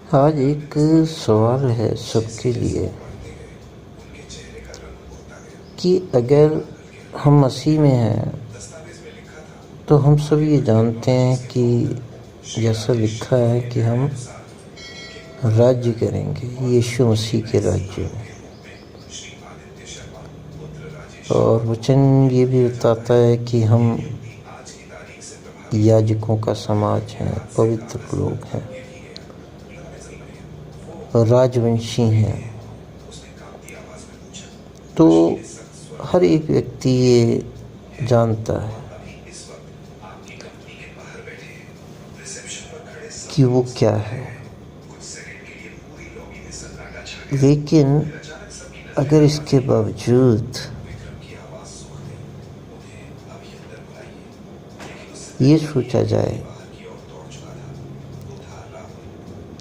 आज एक सवाल है सबके लिए कि अगर हम मसीह में हैं तो हम सब ये जानते हैं कि जैसा लिखा है कि हम राज्य करेंगे यीशु मसीह के राज्य में। और वचन ये भी बताता है कि हम याजकों का समाज हैं, पवित्र लोग हैं, राजवंशी हैं। तो हर एक व्यक्ति ये जानता है कि वो क्या है, लेकिन अगर इसके बावजूद ये सोचा जाए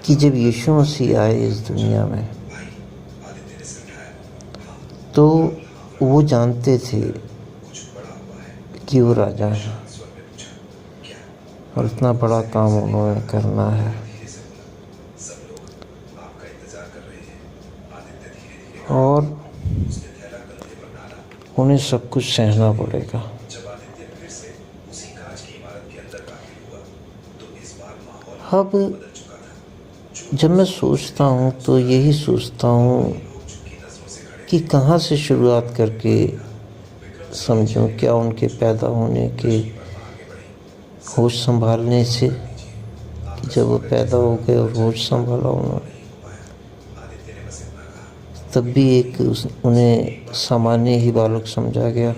कि जब यीशु मसीह आए इस दुनिया में तो वो जानते थे कि वो राजा है और इतना बड़ा काम उन्होंने करना है और उन्हें सब कुछ सहना पड़ेगा। अब जब मैं सोचता हूँ तो यही सोचता हूँ कि कहाँ से शुरुआत करके समझूं, क्या उनके पैदा होने के होश संभालने से कि जब वो पैदा हो गए और होश संभाला उन्होंने, तब भी एक उन्हें सामान्य ही बालक समझा गया।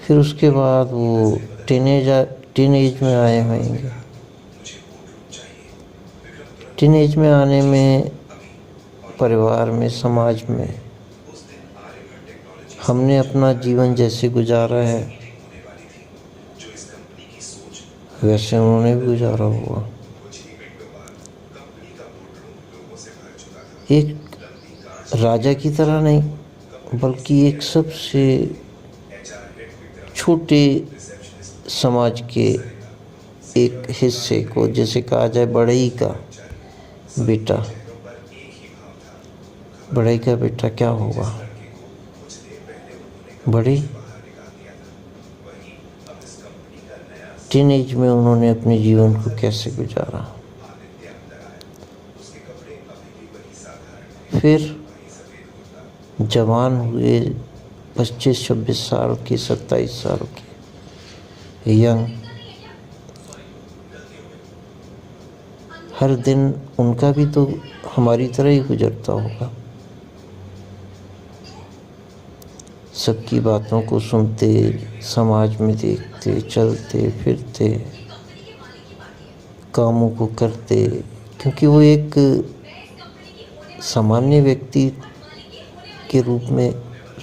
फिर उसके बाद वो टीनेज में आए होंगे। टीनेज में आने में परिवार में, समाज में हमने अपना जीवन जैसे गुजारा है वैसे उन्होंने भी गुजारा हुआ। एक राजा की तरह नहीं, बल्कि एक सबसे छोटे समाज के एक हिस्से को, जैसे कहा जाए बढ़ई का बेटा। बढ़ई का बेटा क्या होगा? बड़ी टीनेज में उन्होंने अपने जीवन को कैसे गुजारा, फिर जवान हुए 25-26 साल के, 27 साल के यंग। हर दिन उनका भी तो हमारी तरह ही गुजरता होगा। सबकी बातों को सुनते, समाज में देखते, चलते फिरते, कामों को करते, क्योंकि वो एक सामान्य व्यक्ति के रूप में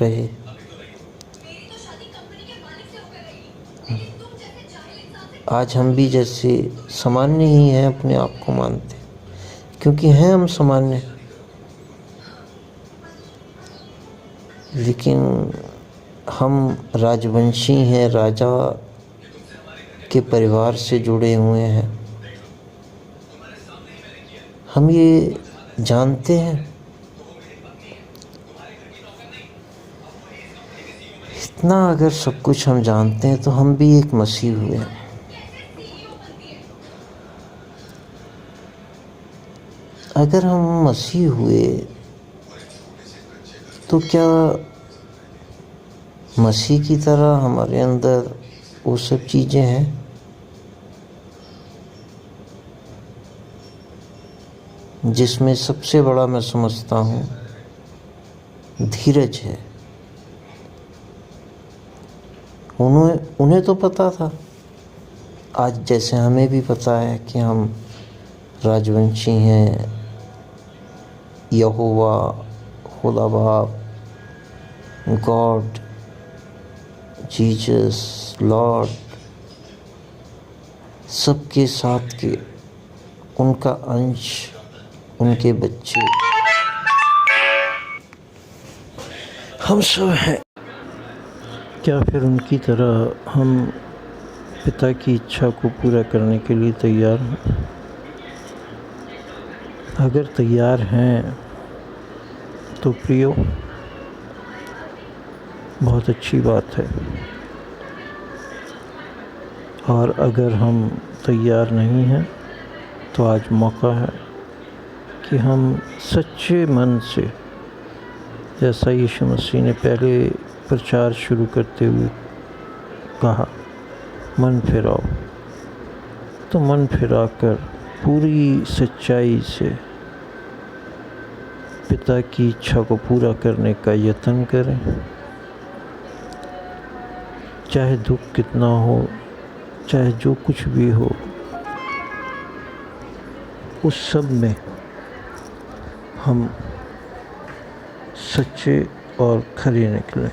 रहे। आज हम भी जैसे सामान्य ही हैं, अपने आप को मानते, क्योंकि हैं हम सामान्य, लेकिन हम राजवंशी हैं, राजा के परिवार से जुड़े हुए हैं। हम ये जानते हैं। इतना अगर सब कुछ हम जानते हैं तो हम भी एक मसीह हुए हैं। अगर हम मसीह हुए तो क्या मसीह की तरह हमारे अंदर वो सब चीज़ें हैं? जिसमें सबसे बड़ा मैं समझता हूँ धीरज है। उन्हें तो पता था, आज जैसे हमें भी पता है कि हम राजवंशी हैं। यहोवा, खुदा बाप, गॉड, जीसस, लॉर्ड, सबके साथ के उनका अंश, उनके बच्चे हम सब हैं। क्या फिर उनकी तरह हम पिता की इच्छा को पूरा करने के लिए तैयार हैं? अगर तैयार हैं तो प्रियो, बहुत अच्छी बात है। और अगर हम तैयार नहीं हैं तो आज मौका है कि हम सच्चे मन से, जैसा यीशु मसीह ने पहले प्रचार शुरू करते हुए कहा, मन फिराओ, तो मन फिराकर पूरी सच्चाई से पिता की इच्छा को पूरा करने का यत्न करें। चाहे दुख कितना हो, चाहे जो कुछ भी हो, उस सब में हम सच्चे और खरे निकलें।